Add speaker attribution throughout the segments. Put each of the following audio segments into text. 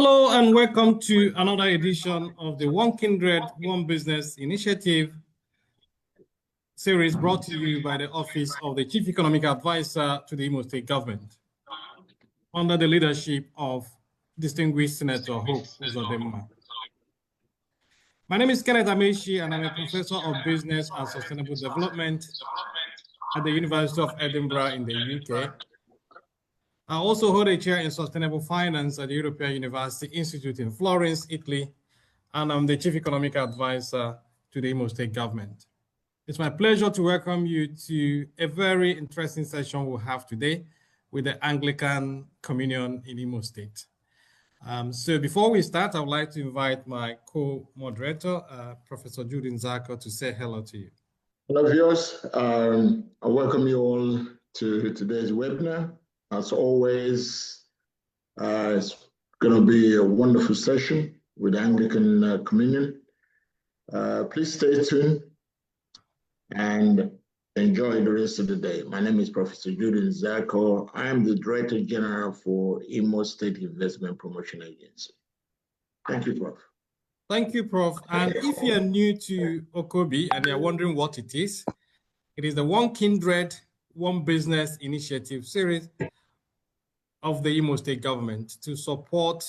Speaker 1: Hello and welcome to another edition of the One Kindred, One Business Initiative series brought to you by the Office of the Chief Economic Advisor to the Imo State Government under the leadership of distinguished Senator Hope Uzodimma. My name is Kenneth Amechi and I'm a Professor of Business and Sustainable Development at the University of Edinburgh in the UK. I also hold a chair in Sustainable Finance at the European University Institute in Florence, Italy, and I'm the Chief Economic Advisor to the Imo State Government. It's my pleasure to welcome you to a very interesting session we'll have today with the Anglican Communion in Imo State. So before we start, I would like to invite my co-moderator, Professor Judy Nzako, to say hello to you.
Speaker 2: Hello, viewers. I welcome you all to today's webinar. As always, it's going to be a wonderful session with the Anglican Communion. Please stay tuned and enjoy the rest of the day. My name is Professor Judy Nzako. I am the Director General for Imo State Investment Promotion Agency. Thank you, Prof.
Speaker 1: Thank you, Prof. And if you're new to OKOBI and you're wondering what it is the One Kindred, One Business Initiative series of the Imo State Government to support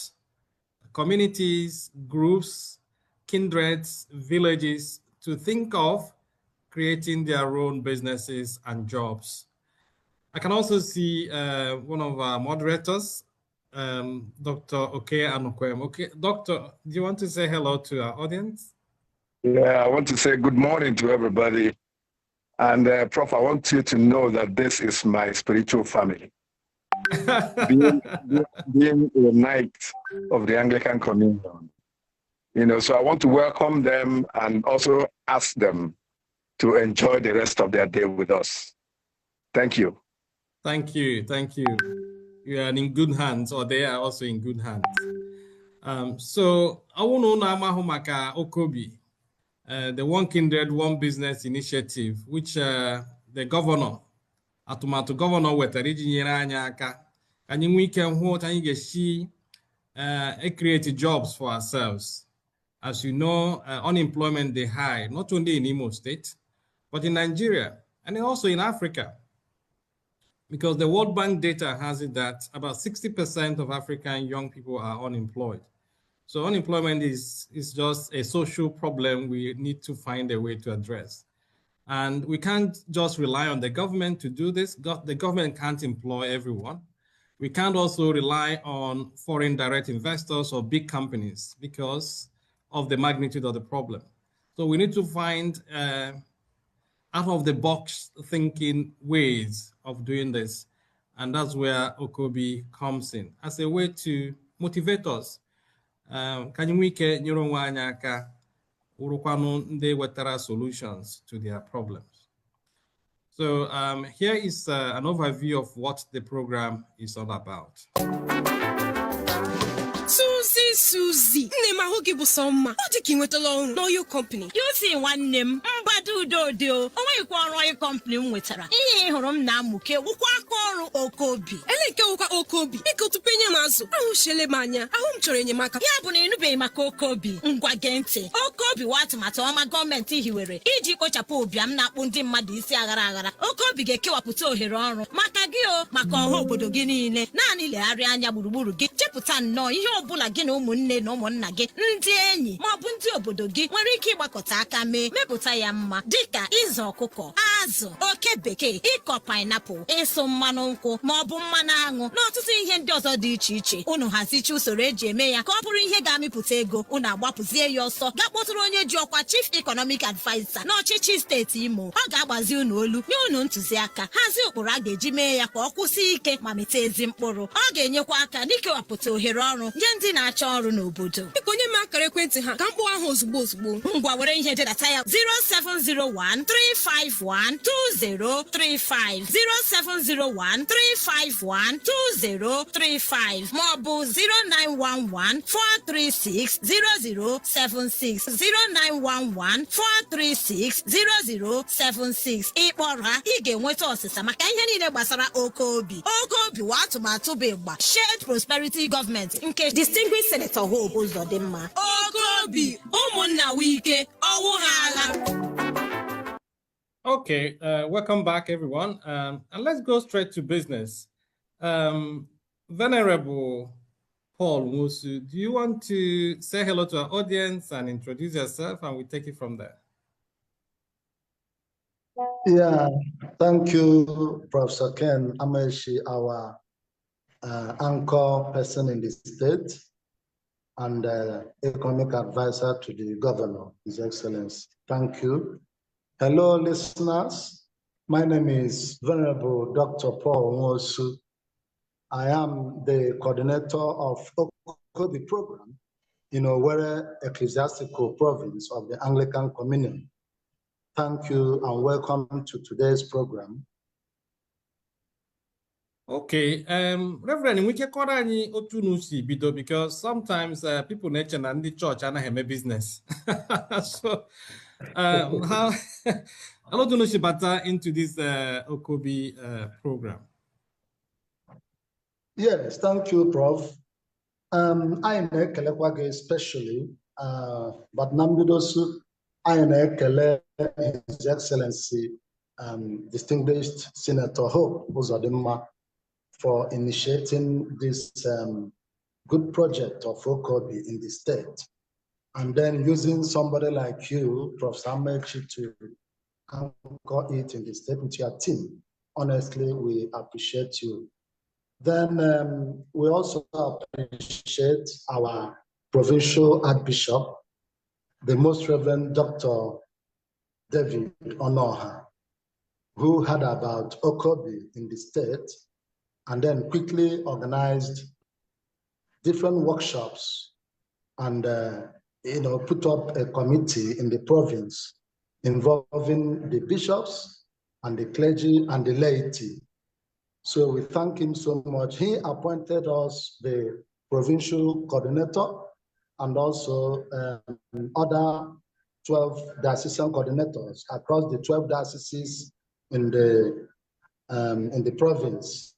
Speaker 1: communities, groups, kindreds, villages to think of creating their own businesses and jobs. I can also see one of our moderators, Dr. Oke. Okay, Doctor, do you want to say hello to our audience?
Speaker 3: Yeah, I want to say good morning to everybody. And Prof, I want you to know that this is my spiritual family. being a knight of the Anglican Communion. So I want to welcome them and also ask them to enjoy the rest of their day with us. Thank you.
Speaker 1: Thank you. Thank you. You are in good hands, or they are also in good hands. So I want to know maka OKOBI, the One Kindred, One Business Initiative, which the governor, atụmatụ gọvanọ wetara iji nyere anyị aka anyị nwee ike hụ otu anyị ga-esi create jobs for ourselves. As you know, unemployment is high, not only in Imo State, but in Nigeria and also in Africa. Because the World Bank data has it that about 60% of African young people are unemployed. So unemployment is just a social problem we need to find a way to address. And we can't just rely on the government to do this. The government can't employ everyone. We can't also rely on foreign direct investors or big companies because of the magnitude of the problem. So we need to find out-of-the-box thinking ways of doing this. And that's where OKOBI comes in as a way to motivate us. Solutions to their problems. So here is an overview of what the program is all about.
Speaker 4: Susie, name I hope you some. What you with alone? No, your company. You see one name, Badu Dodo. Oh, you call Royal Company with her. Horom Namuke, Wakoro OKOBI. Eleka OKOBI. Echo to Penyamazo. Oh, Shelemania. I won't train your maka. Yabuni no be MakoKobi. Ngwagente. OKOBI what matter my government he were. Iji Kochapo, I'm not wanting Madisi Agara. OKOBI get kill up to Hiron. Makagio, Mako Bodogini, Nani Ariana Buruburu, get Jeputan no, you bula gino munne no monage. Ndieni, Mabunti Obodogi, Wariki Bakotaka me, Mebutayama, Dika, Izo Coco, Azo, Okebeke, Iko pineapple, Eso Manonko, Mobum Manango, not to see him does di chichi, Uno has it choose Reje Mea, Corporing Hegami Putego, Una Wapuze Yoso, Gapotronia Jokwa, Chief Economic Advisor, no Chichi State Imo, Agabazu Nolu, you known to Ziaka, Hazu Urage Jimea, Kokusike, Mamite Zimporo, Again Yokwaka, Nico Apoto Hirono, Yendi na-achọ ọrụ n'obodo. Biko onye ma akara ekwentị ha ka mkpụ ahụ ozugbo ozugbo. Ngwa were ihe dị na taya 0701 351 351-2035, 0701-351-2035, maọbụ 0911-436-0076, 0911-436-0076. Ịkpọrọ ha, ị ga-enweta ọsịsa maka ihe niile gbasara OKOBI. OKOBI wa atụmatụ bụ ịgba Shared Prosperity Government nke Distinguished Senator Hope Uzodimma. OKOBI, ụmụnna wike, ọwụ ha agha.
Speaker 1: Okay, welcome back, everyone. And let's go straight to business. Venerable Paul Nwosu, do you want to say hello to our audience and introduce yourself, and we take it from there?
Speaker 5: Yeah, thank you, Professor Ken Amechi, our anchor person in the state and economic advisor to the governor, His Excellency. Thank you. Hello, listeners. My name is Venerable Dr. Paul Nwosu. I am the coordinator of OKOBI program in Owerri Ecclesiastical Province of the Anglican Communion. Thank you and welcome to today's program.
Speaker 1: Okay, Reverend, we can call any otunusi bido because sometimes people mention and the church and I have a business. So, how otunusi bata into this OKOBI program?
Speaker 5: Yes, thank you, Prof. I know especially, but Nambidosu, I know His Excellency, Distinguished Senator Hope Uzodimma, for initiating this good project of OKOBI in the state. And then using somebody like you, Prof. Amechi, to anchor it in the state with your team. Honestly, we appreciate you. Then we also appreciate our provincial Archbishop, the Most Reverend Dr. David Onoha, who heard about OKOBI in the state and then quickly organized different workshops and put up a committee in the province involving the bishops and the clergy and the laity. So we thank him so much. He appointed us the provincial coordinator and also other 12 diocesan coordinators across the 12 dioceses in the province.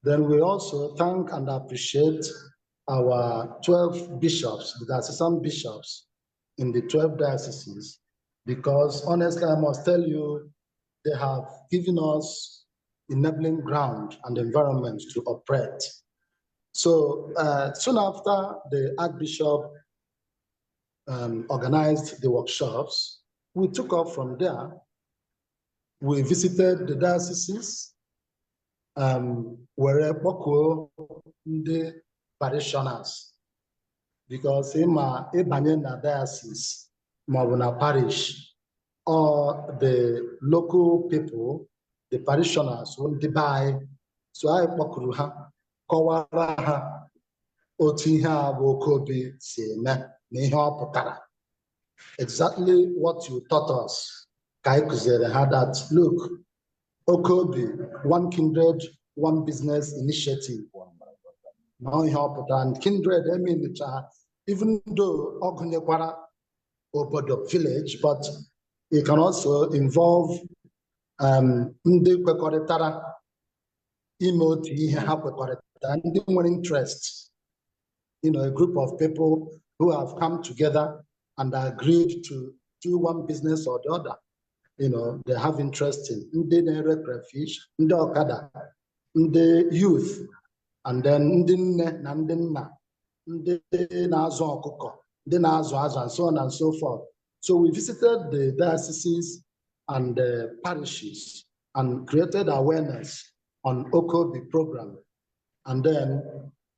Speaker 5: Then we also thank and appreciate our 12 bishops, the diocesan bishops in the 12 dioceses, because honestly, I must tell you, they have given us enabling ground and environment to operate. So soon after the Archbishop organized the workshops, we took off from there. We visited the dioceses, where the parishioners, because in my diocese, Mabuna parish, or the local people, the parishioners will buy. So I pokruha, kowara otiha OKOBI seme neha potara. Exactly what you taught us. Kaikuzere had that look. OKOBI, one kindred, one business initiative. Now and kindred, I mean, even though Ogunyekwara Obodo village, but it can also involve ndị kwekọrịtara ime otu ihe ha kwekọrịtara, ndị nwere interest, a group of people who have come together and agreed to do one business or the other. They have interest in ndị na-ere crayfish, ndị ọkada, ndị youth, and then ndị nne na ndị nna, ndị na-azụ ọkụkọ, ndị na-azụ azụ, and so on and so forth. So we visited the dioceses and the parishes and created awareness on OKOBI program, and then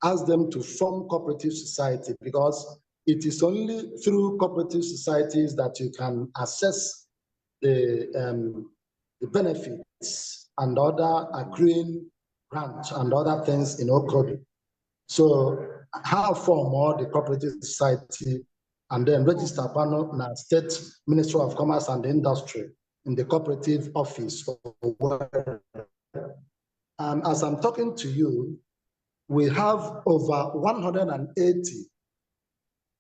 Speaker 5: asked them to form cooperative society, because it is only through cooperative societies that you can assess the benefits and other accruing grants and other things in OKOBI. So how form all the cooperative society and then register panel in the State Ministry of Commerce and Industry. in the cooperative office. As I'm talking to you, we have over 180.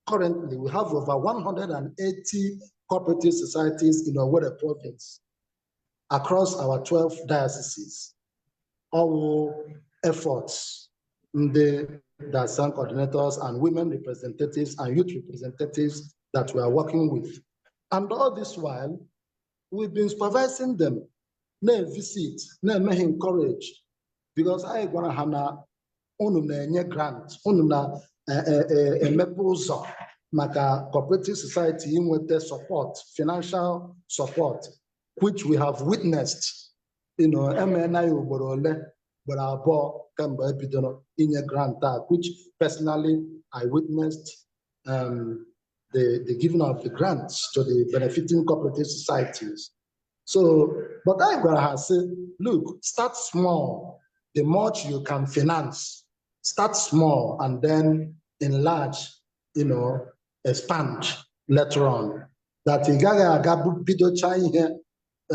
Speaker 5: Currently, we have over 180 cooperative societies in Owerri province across our 12 dioceses. All efforts, the diocesan coordinators and women representatives and youth representatives that we are working with. And all this while, we've been supervising them, visit, encourage, because I gonna have na grant, emepe ụzọ maka cooperative society inwete support, financial support, which we have witnessed, MNI ugboro ole gbara abụọ kemgbe ebidoro inye grant, which personally I witnessed the giving of the grants to the benefiting cooperative societies. So, but I gotta say, look, start small. The much you can finance, start small and then enlarge, expand later on. That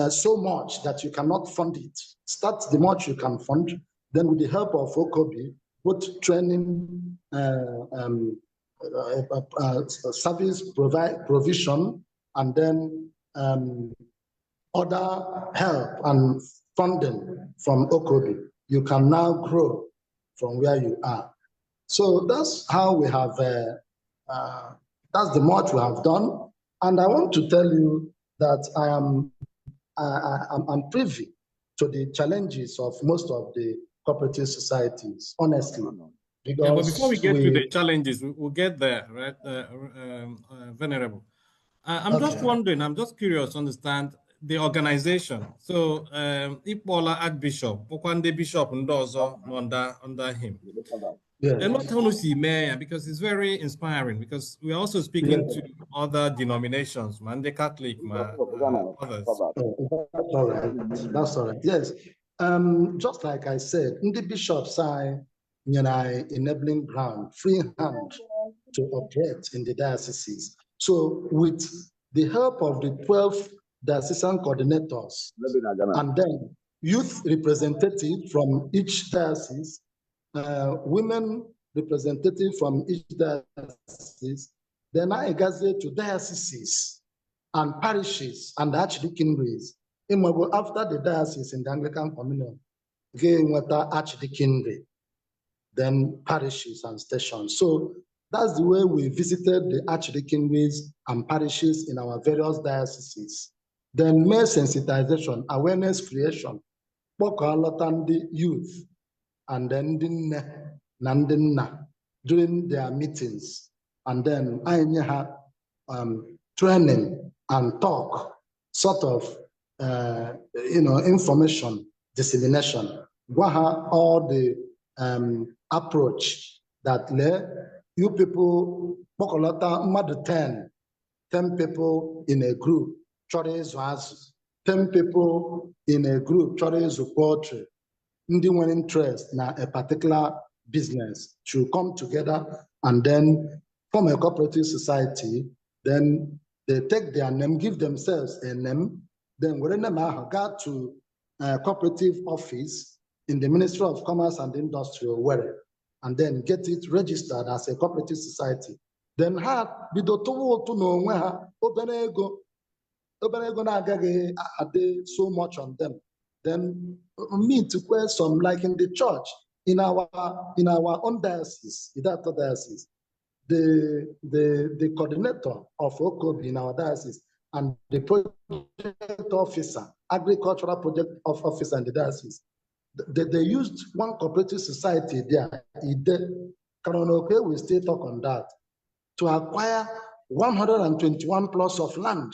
Speaker 5: so much that you cannot fund it. Start the much you can fund. Then with the help of OKOBI, both training, service provision, and then other help and funding from OKOBI, you can now grow from where you are. So that's how we have, that's the much we have done. And I want to tell you that I'm privy to the challenges of most of the cooperative societies, honestly. Because
Speaker 1: yeah, but before we get to the challenges, we'll get there, right, Venerable? I'm just wondering, I'm just curious to understand the organization. So, Ipola Archbishop, Pokwande Bishop Ndozo under him.
Speaker 5: Yeah.
Speaker 1: And not only mayor, because it's very inspiring, because we're also speaking to other denominations, the Catholic, others.
Speaker 5: That's all right. That's all right. Yes. Just like I said, the bishops are enabling ground, free hand to operate in the dioceses. So with the help of the 12 diocesan coordinators and then youth representative from each diocese, women representative from each diocese, then I gazette to dioceses and parishes and archdeaconries. After the diocese in the Anglican Communion, archdeaconry, then parishes and stations. So that's the way we visited the archdeaconries and parishes in our various dioceses. Then more sensitization, awareness creation, the youth, and then during their meetings. And then I have training and talk, sort of, information dissemination. All the approach that you people, 10 people in a group, 10 people in a group, poetry, with interest in a particular business should come together and then form a cooperative society. Then they take their name, give themselves a name. Then when they go to a cooperative office in the Ministry of Commerce and Industry, and then get it registered as a cooperative society. Then so much on them. Then me to question, like in the church, in our own diocese, the coordinator of OKOBI in our diocese and the project officer, agricultural project officer in the diocese, they used one cooperative society there. We still talk on that, to acquire 121 plots of land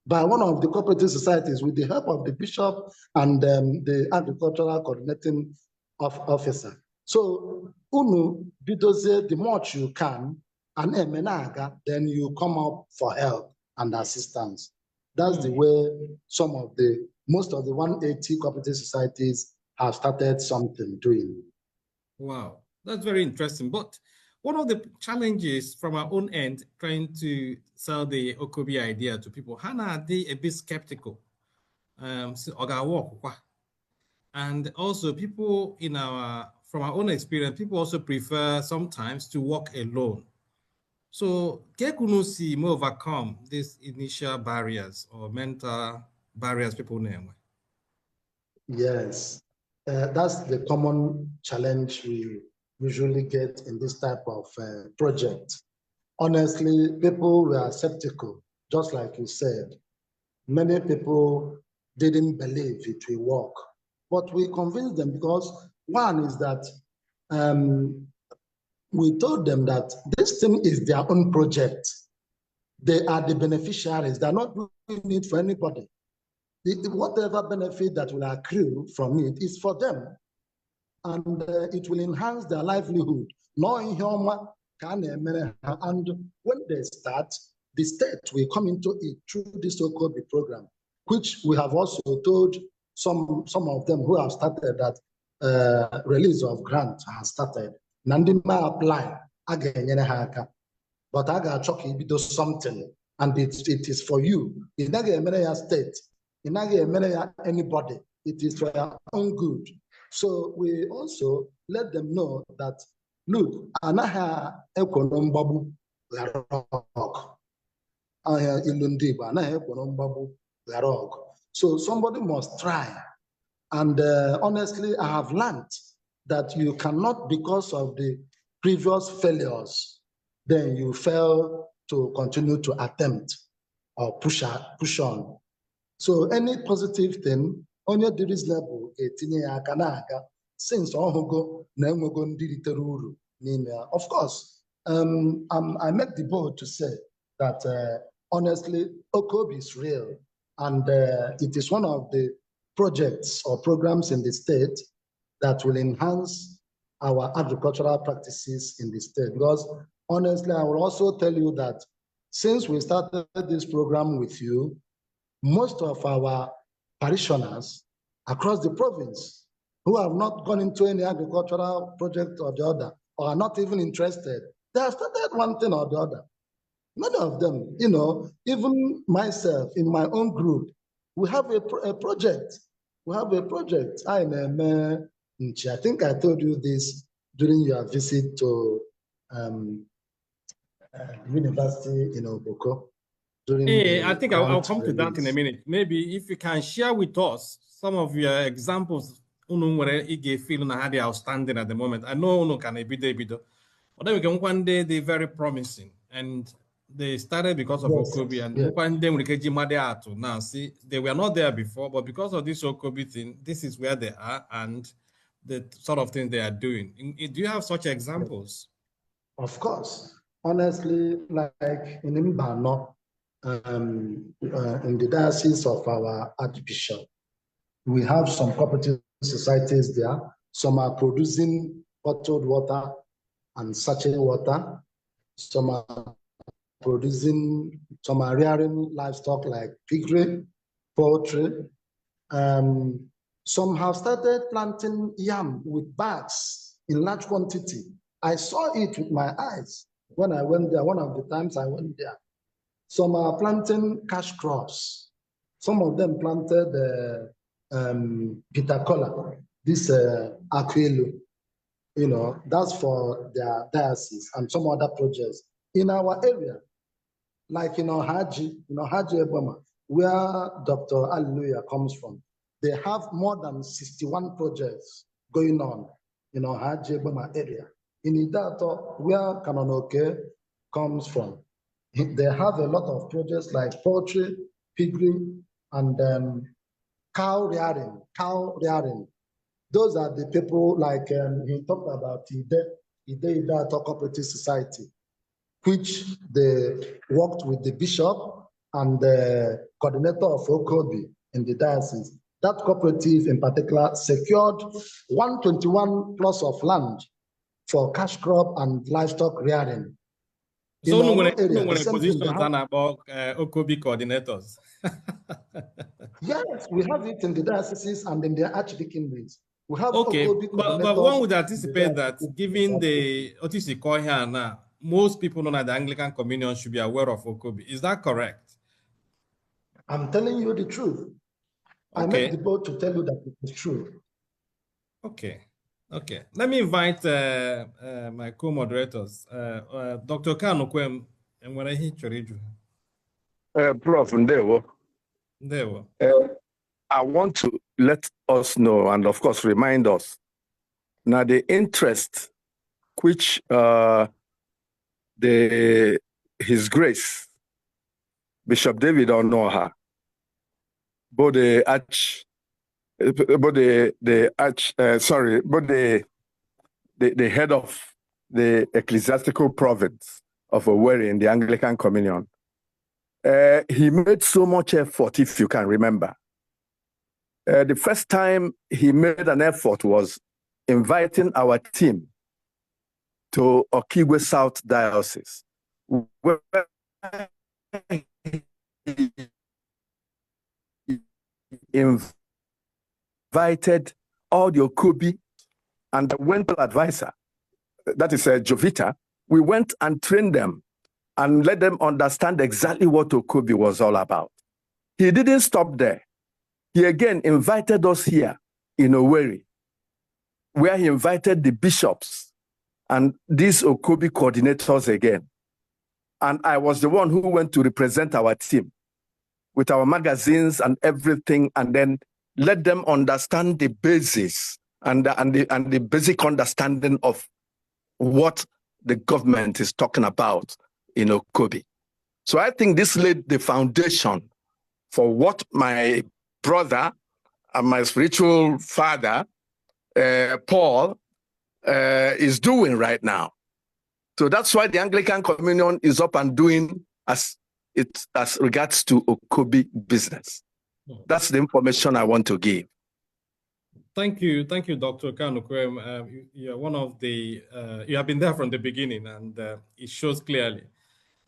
Speaker 5: by one of the cooperative societies with the help of the bishop and the agricultural coordinating officer. So, bidoze the much you can, and emenaga, then you come up for help and assistance. That's the way most of the 180 cooperative societies have started something doing.
Speaker 1: Wow, that's very interesting. But one of the challenges from our own end, trying to sell the OKOBI idea to people, Hannah, are they a bit skeptical? And also people from our own experience, people also prefer sometimes to walk alone. So Kekunusi may overcome these initial barriers or mental barriers people name.
Speaker 5: Yes, that's the common challenge we usually get in this type of project. Honestly, people were skeptical, just like you said. Many people didn't believe it will work, but we convinced them because one is that we told them that this thing is their own project. They are the beneficiaries. They're not doing it for anybody. Whatever benefit that will accrue from it is for them. And it will enhance their livelihood. And when they start, the state will come into it through this OKOBI program, which we have also told some of them who have started that release of grant has started. Nandima apply, but I got chuck do something, and it is for you. It's not a state, it's not anybody. It is for your own good. So we also let them know that, look, anaha ekonombabu garok. So somebody must try. And honestly, I have learned that you cannot, because of the previous failures, then you fail to continue to attempt or push on. So any positive thing, on your reasonable, since of course, I make the bold to say that honestly, OKOBI is real, and it is one of the projects or programs in the state that will enhance our agricultural practices in the state. Because honestly, I will also tell you that since we started this program with you, most of our parishioners across the province who have not gone into any agricultural project or the other, or are not even interested, they have started one thing or the other. Many of them, even myself in my own group, we have a project. We have a project. I think I told you this during your visit to university in Oboko.
Speaker 1: Hey, I think I'll come to that in a minute. Maybe if you can share with us some of your examples, where you feel how they are outstanding at the moment. I know can be but then we can one day they're very promising, and they started because of OKOBI, and one day we can now see they were not there before, but because of this OKOBI thing, this is where they are and the sort of thing they are doing. Do you have such examples?
Speaker 5: Of course, honestly, like in Mbano, in the diocese of our Archbishop, we have some cooperative societies there. Some are producing bottled water and sachet water. Some are rearing livestock like piggery, poultry. Some have started planting yam with bags in large quantity. I saw it with my eyes when I went there, one of the times I went there. Some are planting cash crops. Some of them planted Peter Cola, this Aquilo, that's for their diocese and some other projects. In our area, like Haji Eboma, where Dr. Alleluia comes from, they have more than 61 projects going on in Haji Eboma area. In Idato, where Kanonoke comes from, they have a lot of projects like poultry, piggery, and cow rearing. Those are the people like he talked about Ide Idato Cooperative Society, which they worked with the bishop and the coordinator of OKOBI in the diocese. That cooperative in particular secured 121 plots of land for cash crop and livestock rearing.
Speaker 1: So no one positions about OKOBI coordinators.
Speaker 5: Yes, we have it in the dioceses and in the archdeaconries. We have
Speaker 1: okay, but one would anticipate that given the OTC call here now, most people know that the Anglican Communion should be aware of OKOBI. Is that correct?
Speaker 5: I'm telling you the truth. I make the bold to tell you that it is true.
Speaker 1: Okay. Okay. Let me invite my co-moderators. Dr. Kanukwem, and when I hit your issue.
Speaker 3: Prof. Ndewo.
Speaker 1: There we
Speaker 3: I want to let us know, and of course remind us, now the interest which His Grace Bishop David Onoha, both the head of the ecclesiastical province of Owerri in the Anglican Communion, he made so much effort, if you can remember. The first time he made an effort was inviting our team to Okigwe South Diocese, where he invited all the OKOBI and the Wental advisor, that is Jovita. We went and trained them and let them understand exactly what OKOBI was all about. He didn't stop there. He again invited us here in Owerri, where he invited the bishops and these OKOBI coordinators again. And I was the one who went to represent our team with our magazines and everything, and then let them understand the basis and the basic understanding of what the government is talking about in OKOBI. So I think this laid the foundation for what my brother and my spiritual father, Paul, is doing right now. So that's why the Anglican Communion is up and doing as regards to OKOBI business. That's the information I want to give.
Speaker 1: Thank you, Dr. Kanukwem. You're one of the, you have been there from the beginning, and it shows clearly.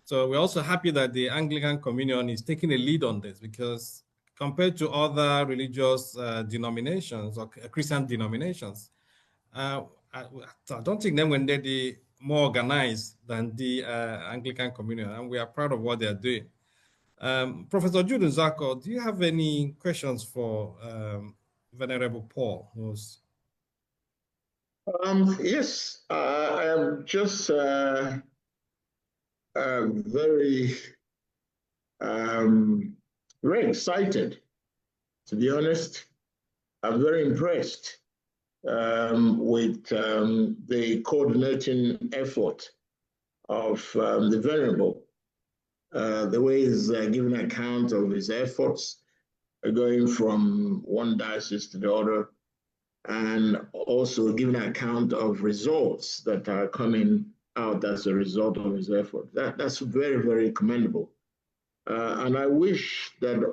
Speaker 1: So we're also happy that the Anglican Communion is taking a lead on this, because compared to other religious denominations or Christian denominations, I don't think them when they're more organized than the Anglican Communion, and we are proud of what they are doing. Professor Jude Nzako, do you have any questions for Venerable Paul?
Speaker 2: Yes, I am just very excited, to be honest. I'm very impressed with the coordinating effort of the Venerable, the way he's giving account of his efforts, going from one diocese to the other, and also giving account of results that are coming out as a result of his effort. That's very, very commendable. And I wish that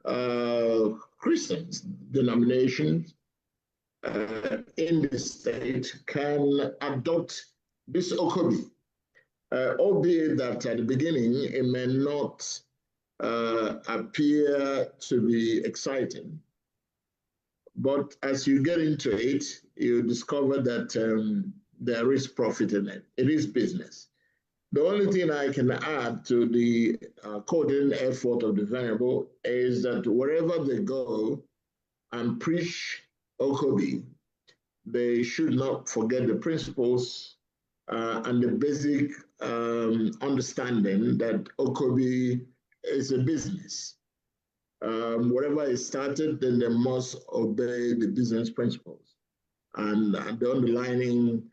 Speaker 2: other Christians, denominations in the state can adopt this OKOBI, albeit that at the beginning it may not appear to be exciting. But as you get into it, you discover that there is profit in it. It is business. The only thing I can add to the coordinating effort of the Venerable is that wherever they go and preach OKOBI, they should not forget the principles and the basic understanding that OKOBI is a business. Whatever is started, then they must obey the business principles. And the underlying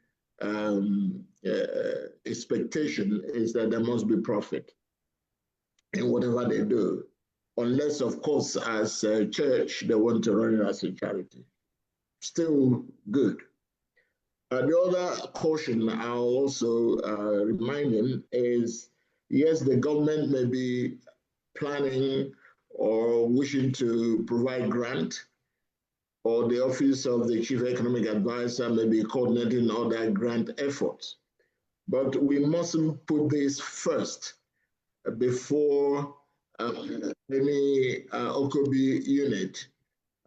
Speaker 2: expectation is that there must be profit in whatever they do, unless, of course, as a church, they want to run it as a charity. Still good. The other caution I'll also remind him is, yes, the government may be planning or wishing to provide grant, or the Office of the Chief Economic Advisor may be coordinating other grant efforts. But we mustn't put this first before any OKOBI unit.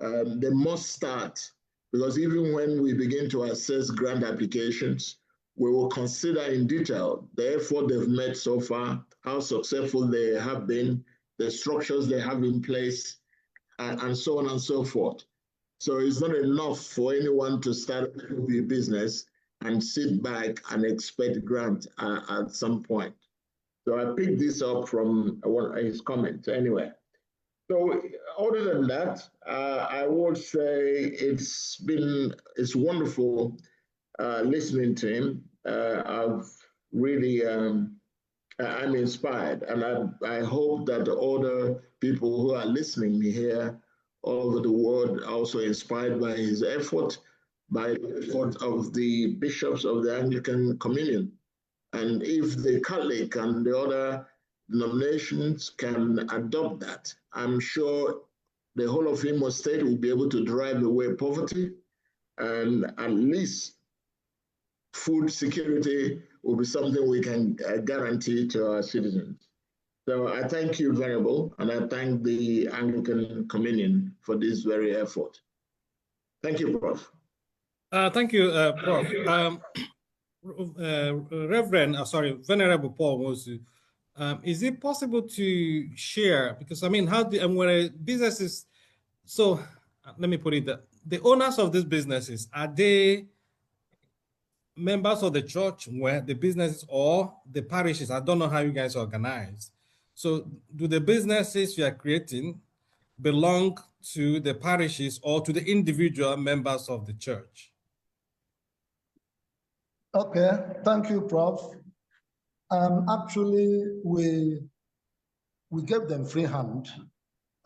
Speaker 2: They must start, because even when we begin to assess grant applications, we will consider in detail the effort they've made so far, how successful they have been, the structures they have in place, and so on and so forth. So it's not enough for anyone to start a business and sit back and expect grant at some point. So I picked this up from his comment anyway. So other than that, I would say it's wonderful listening to him. I've really, I'm inspired, and I hope that the other people who are listening here all over the world are also inspired by his effort, by the effort of the bishops of the Anglican Communion. And if the Catholic and the other denominations can adopt that, I'm sure the whole of Imo State will be able to drive away poverty, and at least food security will be something we can guarantee to our citizens. So I thank you, Venerable, and I thank the Anglican Communion for this very effort. Thank you, Prof.
Speaker 1: Thank you, Prof. Venerable Paul Mosu, is it possible to share, because I mean, when a business is, so let me put it that the owners of these businesses, are they members of the church where the businesses or the parishes? I don't know how you guys organize. So do the businesses you are creating belong to the parishes or to the individual members of the church?
Speaker 5: Okay, thank you, Prof. Actually, we gave them free hand.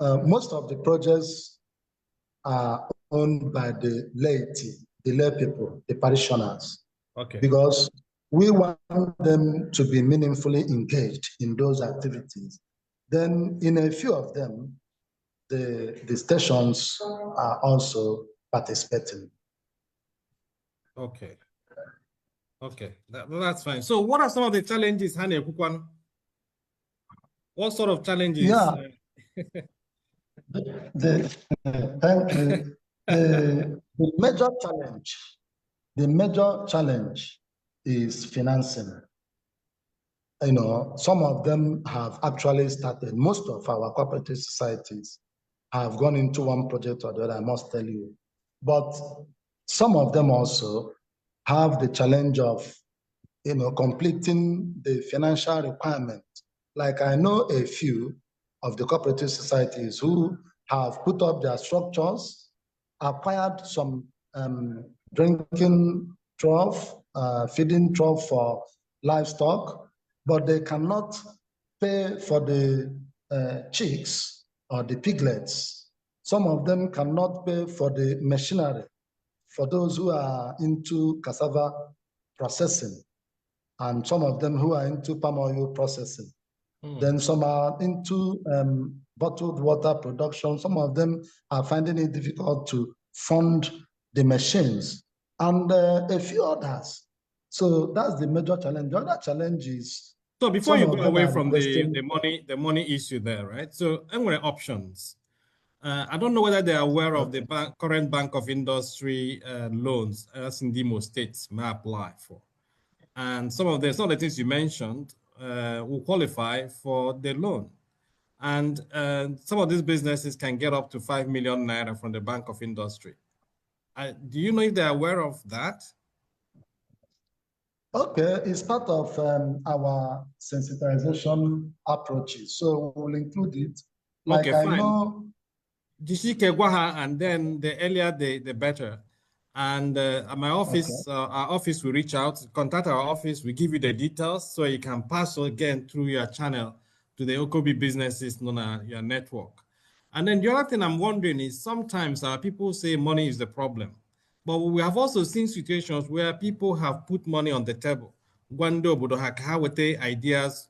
Speaker 5: Most of the projects are owned by the laity, the lay people, the parishioners.
Speaker 1: Okay.
Speaker 5: Because we want them to be meaningfully engaged in those activities. Then in a few of them, the stations are also participating.
Speaker 1: Okay. Okay, that's fine. So what are some of the challenges, Hane Kukwan? What sort of challenges?
Speaker 5: Yeah. Thank you. The major challenge is financing. You know, some of them have actually started. Most of our cooperative societies have gone into one project or the other, I must tell you. But some of them also have the challenge of, you know, completing the financial requirement. Like I know a few of the cooperative societies who have put up their structures, acquired some drinking trough, feeding trough for livestock, but they cannot pay for the chicks or the piglets. Some of them cannot pay for the machinery for those who are into cassava processing, and some of them who are into palm oil processing. Then some are into bottled water production. Some of them are finding it difficult to fund the machines, and a few others. So that's the major challenge. The other challenge is,
Speaker 1: so before you go away from the money issue there, right? So anyway, options. I don't know whether they're aware of the current Bank of Industry loans as in Imo States may apply for. And some of the things you mentioned will qualify for the loan. And some of these businesses can get up to 5 million naira from the Bank of Industry. Do you know if they're aware of that?
Speaker 5: Okay, it's part of our sensitization approaches. So we'll include it. Like, okay, I know.
Speaker 1: And then the earlier, the better. And at my office, okay, our office will reach out, contact our office, we give you the details so you can pass again through your channel to the OKOBI businesses known as your network. And then the other thing I'm wondering is sometimes people say money is the problem, but we have also seen situations where people have put money on the table. Ideas,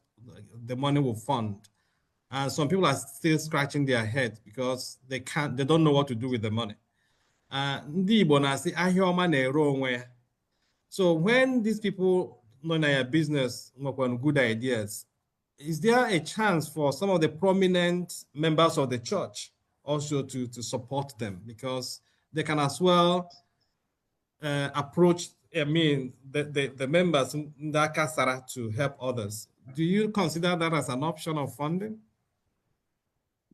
Speaker 1: the money will fund. And some people are still scratching their heads because they don't know what to do with the money. So when these people know their business with good ideas, is there a chance for some of the prominent members of the church also to support them, because they can as well approach, I mean, the members to help others? Do you consider that as an option of funding?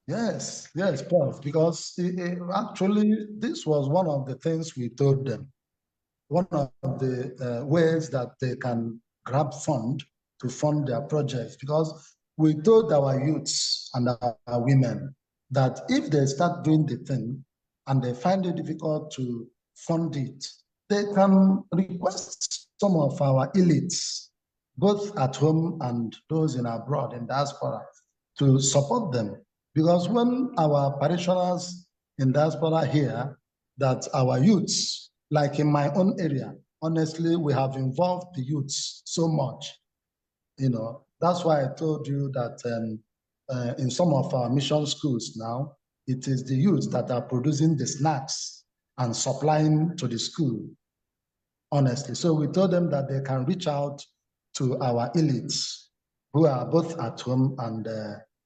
Speaker 5: Yes, yes, Prof, because actually this was one of the things we told them. One of the ways that they can grab fund to fund their projects, because we told our youths and our women that if they start doing the thing and they find it difficult to fund it, they can request some of our elites, both at home and those in abroad, in diaspora, to support them. Because when our parishioners in diaspora hear that our youths, like in my own area, honestly, we have involved the youths so much. That's why I told you that in some of our mission schools now, it is the youths that are producing the snacks and supplying to the school, honestly. So we told them that they can reach out to our elites who are both at home and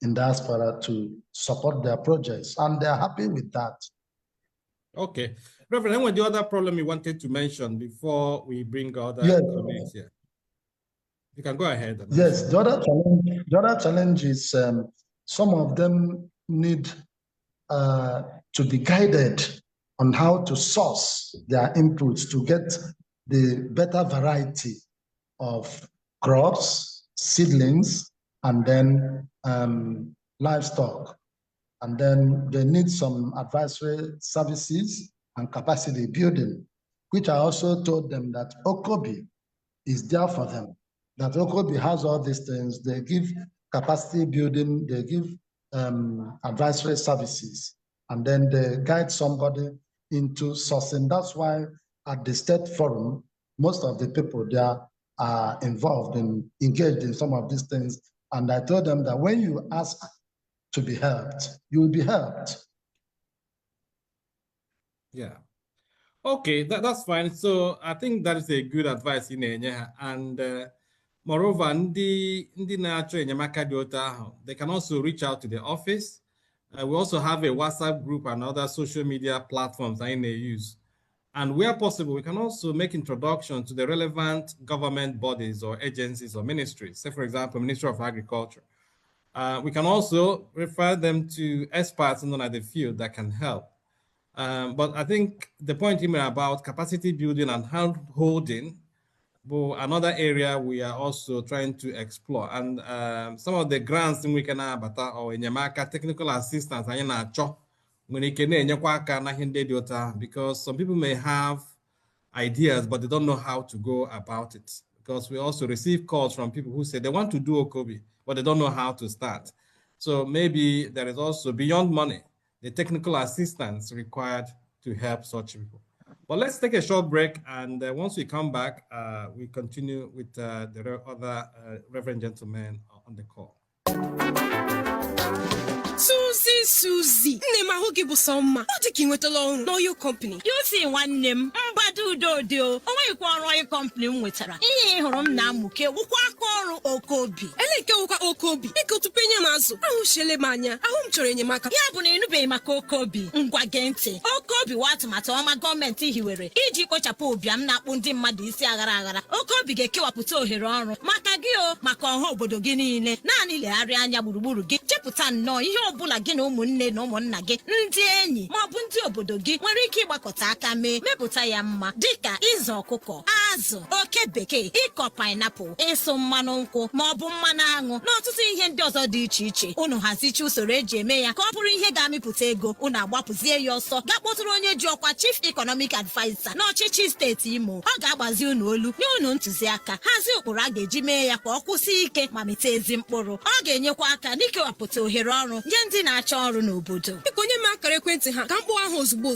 Speaker 5: in diaspora to support their projects, and they're happy with that.
Speaker 1: Okay. Reverend, and what the other problem you wanted to mention before we bring other colleagues here? You can go ahead.
Speaker 5: Yes, the other challenge is some of them need to be guided on how to source their inputs to get the better variety of crops, seedlings, and then livestock. And then they need some advisory services and capacity building, which I also told them that OKOBI is there for them. That OKOBI has all these things. They give capacity building, they give advisory services, and then they guide somebody into sourcing. That's why at the state forum, most of the people there are involved and engaged in some of these things. And I told them that when you ask to be helped, you will be helped.
Speaker 1: Yeah. Okay, that's fine. So I think that is a good advice in Enya. And moreover, they can also reach out to the office. We also have a WhatsApp group and other social media platforms that they use. And where possible, we can also make introductions to the relevant government bodies or agencies or ministries. Say, for example, Ministry of Agriculture. We can also refer them to experts in the field that can help. But I think the point here about capacity building and hand holding, another area we are also trying to explore. And some of the grants we can have or enyemaka technical assistance because some people may have ideas, but they don't know how to go about it. Because we also receive calls from people who say they want to do OKOBI, but they don't know how to start. So maybe there is also, beyond money, the technical assistance required to help such people. But let's take a short break, and once we come back, we continue with the other reverend gentlemen on the call.
Speaker 4: Susie, nne m ahụ gị bụ sọ mma. Ọ dị ka ị nwetala ọrụ n'oil company. You see nwanne m, mgbado udo o nweghịkwa ọrụ oil company m nwetara. Ihe hụrụ m na-amụke wụkwa aka ọrụ OKOBI. Ele nke wụkwa OKOBI. Biko tupu enye m azụ, ahụ chele m anya, ahụ m chọrọ enyemaka. Ya bụ na ịnụbeghị maka OKOBI. Ngwa gee ntị. OKOBI wa atụmatụ ọma gọọmenti hiwere iji kpochapụ ụbịam na-akpụ ndị mmadụ isi aghara aghara. OKOBI ga-ekewapụta ohere ọrụ maka gị maka ọha obodo gị niile. Naanị legharịa anya gburugburu gị. Chepụta nnọọ ihe ọbụla gị na ụmụnne na ụmụnna gị, ndị enyi ma ọ bụ ndị obodo gị nwere ike ịgbakọta aka mepụta ya mma, dịka ịzụ ọkụkọ, azụ, oke bekee, ịkọ painiapụl, ịsụ mmanụ nkwụ ma ọ bụ mmanụ aṅụ na ọtụtụ ihe ndị ọzọ dị iche iche. Unu hazichi usoro eji eme ya ka ọ bụrụ ihe ga-amịpụta ego. Unu agbapụzie ya ọsọ gaa kpọtụrụ onye ji ọkwa Chief Economic Advisor n'ọchịchị steeti Imo. Ọ ga-agbazi unu olu nye unu ntụziaka, hazie ụkpụrụ a ga-eji mee ya ka ọ kwụsị ike ma mịta ezi mkpụrụ. Ọ ga-enyekwa aka n'ikewapụta ohere ọrụ nye ndị na-achọ ọrụ n'obodo. Biko nye m akara ekwentị ha ka m kpọọ ahụ ozugbo.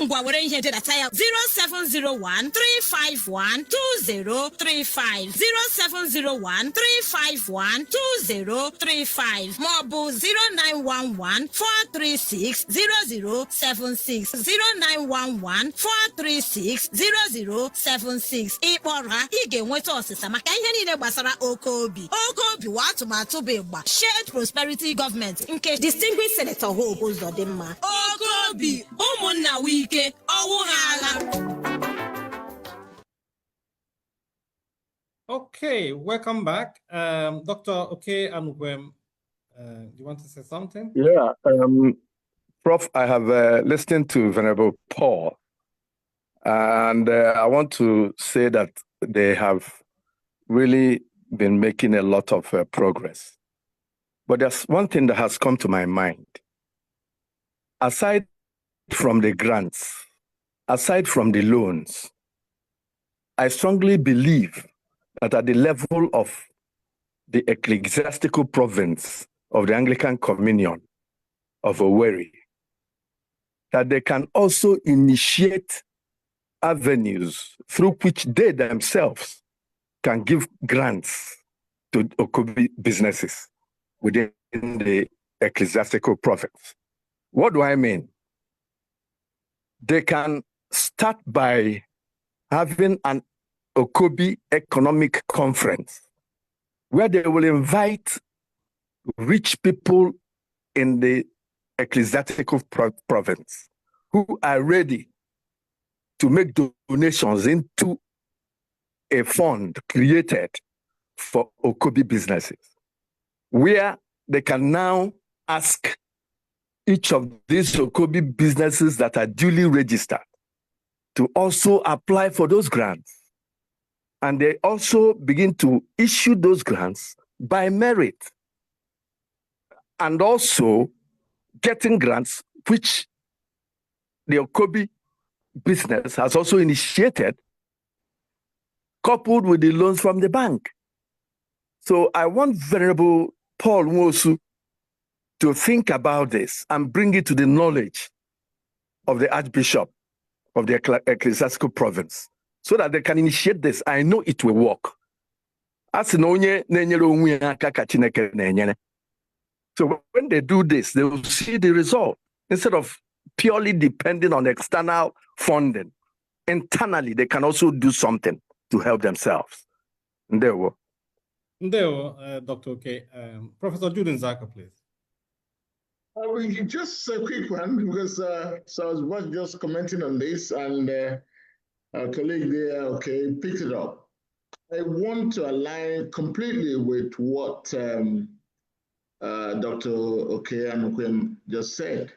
Speaker 4: Ngwa were ihe dedata ya 07013512035 07013512035 ma ọ bụ 09114360076 09114360076. Ịkpọrọ ha ị ga-enweta ọsịsa maka ihe niile gbasara OKOBI. OKOBI wa atụmatụ bụ ịgba Shared Prosperity Government nke Distinguished Senator Hope Uzodimma. OKOBI, ụmụnna wike, ọwụ ha agha.
Speaker 1: Okay, welcome back. Dr. Oke Anugwem, you want to say something?
Speaker 3: Yeah, Prof, I have listened to Venerable Paul, and I want to say that they have really been making a lot of progress. But there's one thing that has come to my mind. Aside from the grants, aside from the loans, I strongly believe that at the level of the ecclesiastical province of the Anglican Communion of Owerri, that they can also initiate avenues through which they themselves can give grants to OKOBI businesses within the ecclesiastical province. What do I mean? They can start by having an OKOBI economic conference where they will invite rich people in the ecclesiastical province who are ready to make donations into a fund created for OKOBI businesses, where they can now ask each of these OKOBI businesses that are duly registered to also apply for those grants. And they also begin to issue those grants by merit. And also getting grants, which the OKOBI business has also initiated, coupled with the loans from the bank. So I want Venerable Paul Nwosu to think about this and bring it to the knowledge of the Archbishop of the ecclesiastical province so that they can initiate this. I know it will work. So when they do this, they will see the result. Instead of purely depending on external funding, internally, they can also do something to help themselves. There we
Speaker 1: go. Dr. OK. Professor Jude Zaka, please.
Speaker 2: Just a quick one, because so I was just commenting on this, and our colleague there, okay, picked it up. I want to align completely with what Dr. OK and just said.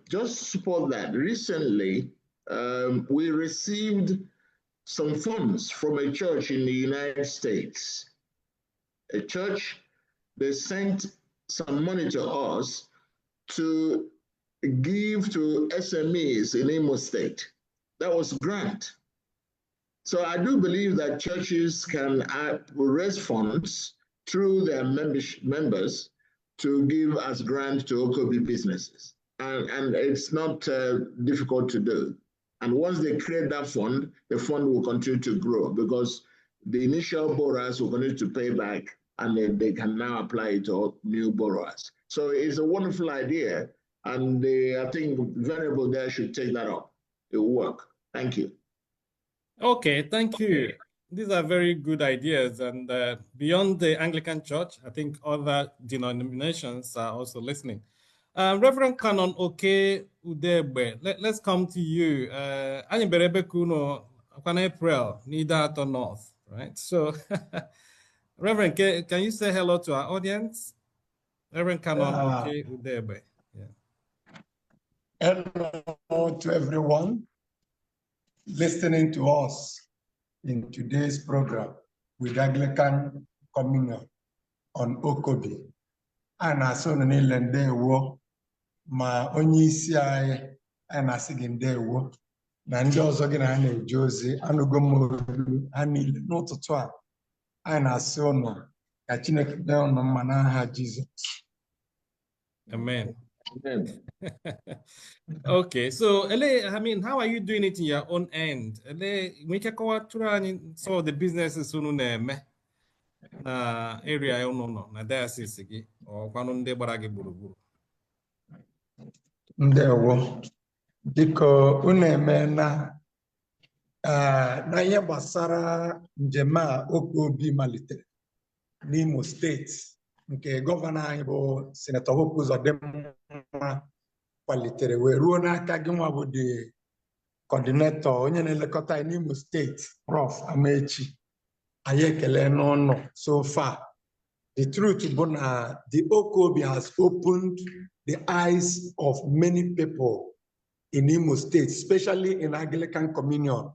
Speaker 2: Just support that. Recently, we received some funds from a church in the United States. A church, they sent some money to us to give to SMEs in Imo State. That was a grant. So I do believe that churches can raise funds through their members to give as grant to OKOBI businesses. And it's not difficult to do. And once they create that fund, the fund will continue to grow because the initial borrowers will continue to pay back, and then they can now apply it to new borrowers. So it's a wonderful idea, and I think Venerable there should take that up. It will work. Thank you.
Speaker 1: Okay, thank you. These are very good ideas, and beyond the Anglican Church, I think other denominations are also listening. Reverend Canon OK Udegbe, let's come to you. Anyị bere ebe kuno on April, Nidato North, right? So, Reverend, can you say hello to our audience? Reverend Canon OK Udegbe.
Speaker 6: Yeah. Hello to everyone listening to us in today's program with Anglican Communion on OKOBI. And as soon as ndewo ma onye isi anyị na-asị gị ndewo na ndị ọzọ gị na ha na-eje ozi anụgo m olu ha niile n'ụtụtụ a anyị na-asị ụnụ ka Chineke dee ụnụ mma n'aha Jizọs.
Speaker 1: Amen. Amen. Okay, so Ele, I mean, how are you doing it in your own end? Ele, we can go through some of the businesses soon area no na diocese gị or kwanu ndị gbara gị gburugburu.
Speaker 6: Ndewo. Dịka unu eme na ihe gbasara njem a OKOBI malitere n'Imo steeti nke gọvanọ anyị bụ Senator Hope Uzodimma kwalitere wee ruo n'aka gị nwa bụ the coordinator onye na-elekọta anyị n'Imo steeti Prof Amaechi. Anyị ekele n'ụnụ so far The truth, the OKOBI has opened the eyes of many people in Imo State, especially in Anglican Communion.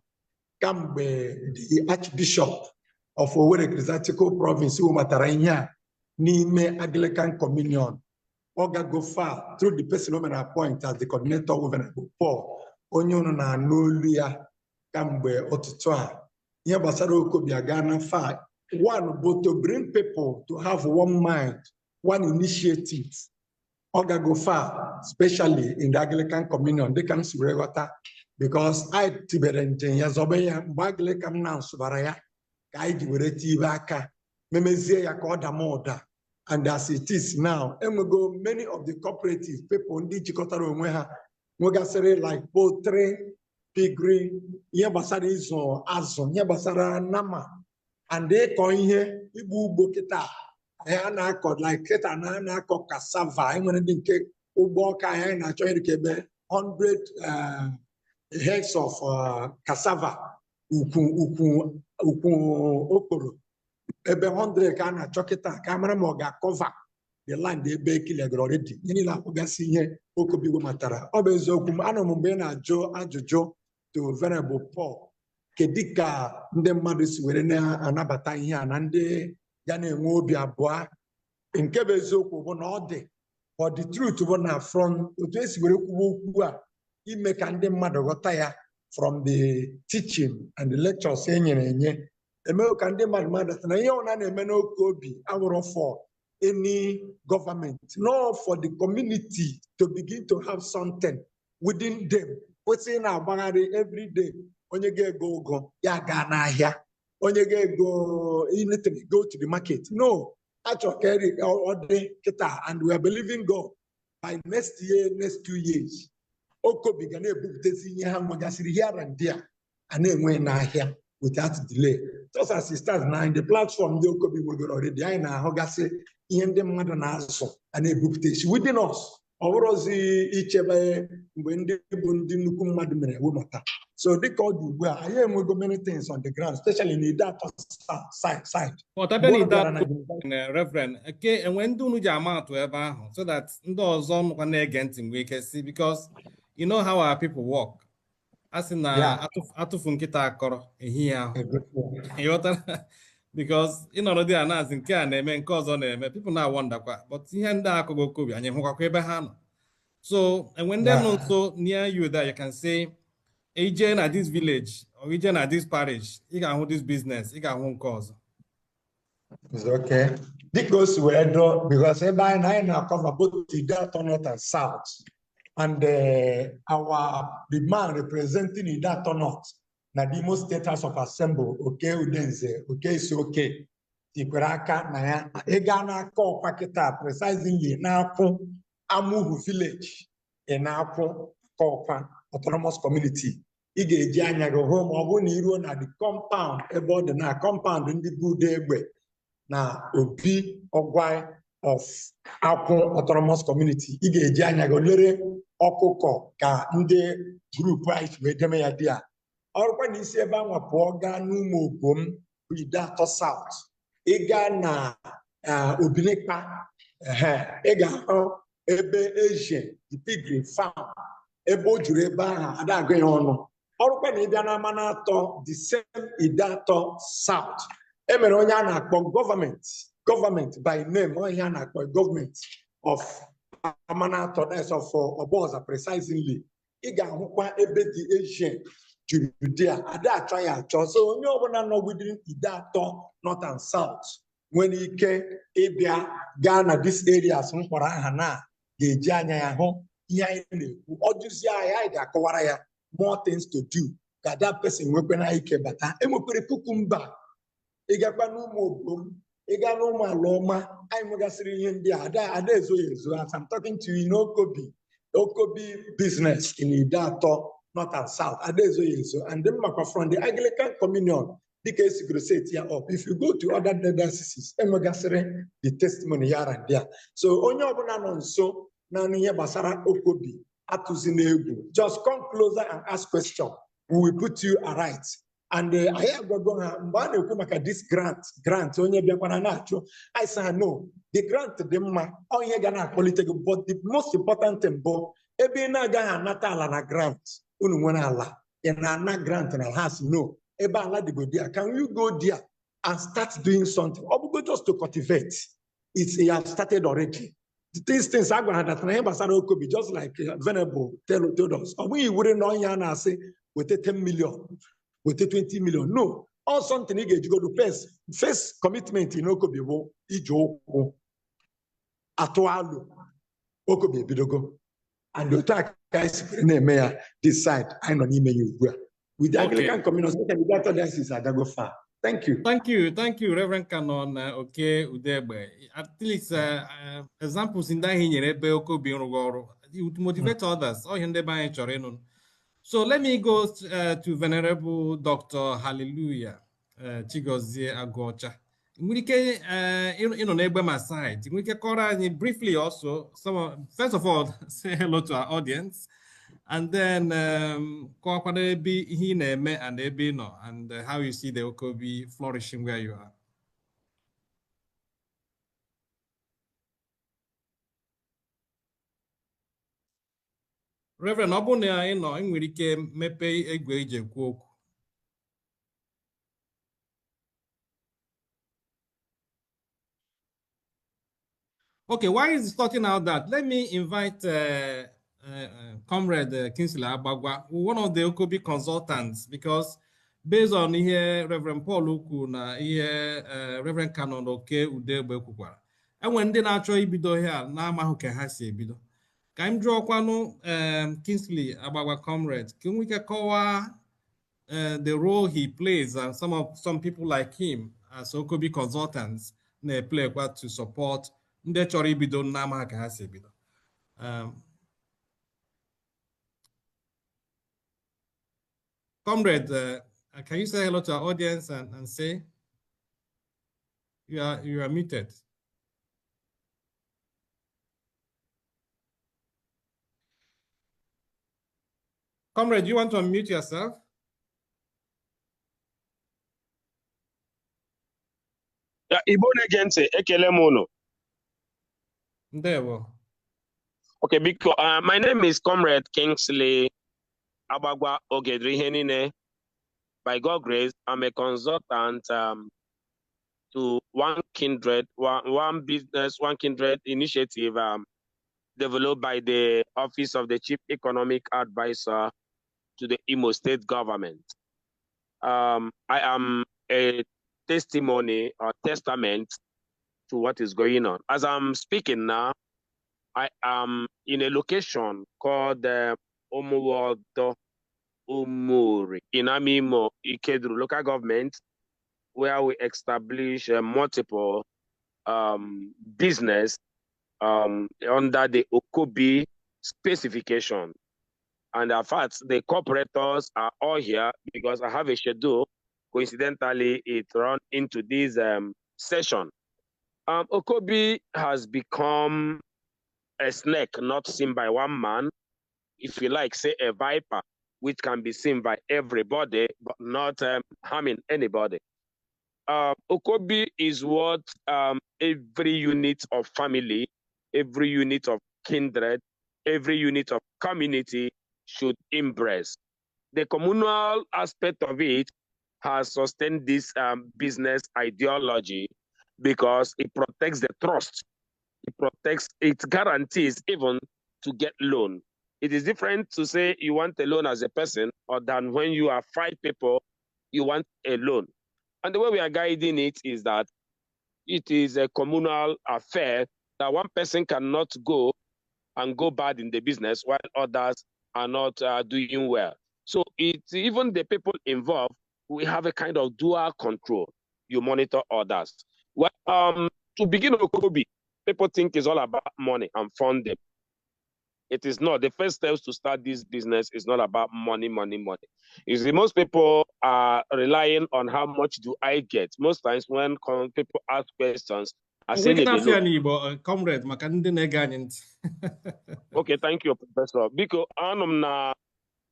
Speaker 6: The Archbishop of Owerri Ecclesiastical Province, Umataranya, Nime Anglican Communion, Oga go far through the person who appoint as the coordinator with Paul, Onyono na Nolia, Kambe Otutua, Yabasaro OKOBI Agana far. One, but to bring people to have one mind, one initiative. Oga go far, especially in the Anglican Communion, they can see water because I tiberente yazobeya Anglican now subaraya, I dibereti baka, memezia yakoda moda, and as it is now, and we go many of the cooperative people in Chikotaro Mweha, Mogasere like poultry, piggery, Yabasara izo azo, Yabasara nama. And they come here, Ibu Bokita, I like Keta Nana cassava. I'm going to think Uboka and I try to get 100 heads of cassava, Uku Okoro. Ebe 100 kana choketa, camera moga cover the land they bake already. Nila Ogasi here, OKOBI Matara. Obezokum Anomubena Joe Ajojo to Venerable Paul. Kedika ndị mmadụ si were na-anabata ihe a na ndị ya na-enwe obi abụọ nke bụ eziokwu bụ na ọ dị but the truth bụ na from otu esi were kwuo okwu a ime ka ndị mmadụ ghọta ya from the teaching and the lectures e nyere enye eme ka ndị mmadụ na ihe ọna na-eme n'OKOBI awụrụ for any government no for the community to begin to have something within them kwesịrị na-agbagharị every day. Onye ga-ego ugo ya ga n'ahịa onye ga-ego anything go to the market. No, actually and we are believing God by next year, next 2 years OKOBI gonna ebupụtezi ihe ha nwegasịrị here and there and enwe n'ahịa without delay. Just as it starts now in the platform the OKOBI nwegoro already anyị na-ahụgasị ihe ndị mmadụ na-asụ and ebupụtezi within us ọ bụrụzi ichebe mgbe ndị bụ ndị nnukwu mmadụ mere ewemata. So they called you where I am with many things on the ground, especially in the data side.
Speaker 1: What happened that, Reverend? Okay, and when do you jam to ever so that those one against him we can see because you know how our people work. As in atufunkita koro here. Because you know they are not in care and cause on them. People now wonder but here and there OKOBI and you so and when they're not so near you that you can say agent at this village or agent at this parish, you can hold this business, you can hold cause.
Speaker 6: It's okay. This goes where because everybody now cover both the Delta North and South. And our demand representing the Delta North, na the most State House of Assembly, okay, udenze, okay, it's okay. Ikuraka na ya, egana ko paketa precisely na Amuhu village, in Apo Kopa. Autonomous community. Ige eji anya go home ọ bụ na iruo na the compound ebe ọ dị na compound ndị Buda Egbe na Obi Ogwai of Akwu Autonomous Community. Ige eji anya go lere ọkụkọ ka ndị group right wee deme ya dị a. Ọrụkwa na isi ebe anwa pụọ gaa n'ụmụ Obom Idato South. Ị gaa na Obinikpa ị ga-ahụ ebe Asian the piggery farm. Ebo juru ebe ahụ ada agụ ya ọnụ ọrụkwa na ịbịa n'ama na-atọ the same Idato South emere onye a na-akpọ government by name onye a na-akpọ government of Amanato that's of Oboza precisely ị ga-ahụkwa ebe dị Asian juru dị a ada achọ ya achọ so onye ọbụla nọ within Idato North and South nwere ike ịbịa gaa na these areas mkpọrọ aha na ga-eji anya ya hụ more things to do that person weapon ike bata enwekwere kukumba ịgakwa n'ụmụ Obom ịga n'ụmụ Aloma anyị nwegasịrị ihe ndị a ada ezoghị ezo as I'm talking to you in OKOBI business in Idato North and South ada ezoghị ezo and then from the Anglican Communion dịka esigoro set ya up if you go to other dioceses enwegasịrị the testimony here and there so onye ọbụla nọ nso na ihe gbasara OKOBI atụzi n'egwu just come closer and ask question we will put you aright And I have got this grant, only I say no, the grant, the gonna political, but the most important thing, ebe na ga anata ala na grant, unu nwere ala, na grant na has no, ebe ala di go there. Can you go there and start doing something? Or go just to cultivate? It has started already. These things are going to happen. Just like Venerable told us. We wouldn't know Yana say with 10 million, with 20 million. No, all something you go to first commitment in Okobi wo ijo atwalu Okobi bidogo, and the attack guys decide I don't even you with the Anglican community. I go far. Thank you.
Speaker 1: Thank you, Reverend Canon Udegbe. At least examples in that here Okobi Rugoro. It would motivate others. So let me go to Venerable Dr. Hallelujah Chigozie Agocha. We can neighbor my side. We can briefly also. First of all, say hello to our audience. And then and how you see the OKOBI flourishing where you are. Reverend, okay, why is it starting out that? Let me invite Comrade Kingsley Abagwa, one of the OKOBI consultants, because based on here, Reverend Paul Ukuna, here, Reverend Canon Udegbe Kukwara. And when they naturally bido here, na mahuke hasi bido. Can you draw kwano Kingsley Abagwa comrade? Can we call the role he plays and some people like him as OKOBI consultants they play what to support ndị chọrọ ibido n'ama ka ha si bido. Comrade, can you say hello to our audience and say you are muted? Comrade, you want to unmute yourself?
Speaker 7: Okay, because my name is Comrade Kingsley Abagwa Ogedri Henine. By God's grace, I'm a consultant to One Kindred initiative developed by the Office of the Chief Economic Advisor to the Imo State government. I am a testimony or testament to what is going on. As I'm speaking now, I am in a location called Omuwodo Umuri in Amimo Ikedru local government, where we establish multiple business under the OKOBI specification. And in fact, the corporators are all here because I have a schedule. Coincidentally, it ran into this session. OKOBI has become a snake not seen by one man, if you like, say a viper, which can be seen by everybody, but not harming anybody. OKOBI is what every unit of family, every unit of kindred, every unit of community should embrace. The communal aspect of it has sustained this business ideology because it protects the trust. It protects, it guarantees even to get loan. It is different to say you want a loan as a person or than when you are 5 people, you want a loan. And the way we are guiding it is that it is a communal affair that one person cannot go and go bad in the business while others are not doing well. So it's even the people involved, we have a kind of dual control. You monitor others. Well, to begin with OKOBI, people think it's all about money and funding. It is not. The first steps to start this business is not about money. You see, most people are relying on how much do I get. Most times when people ask questions, I say
Speaker 1: comrade,
Speaker 7: okay, thank you, Professor. Because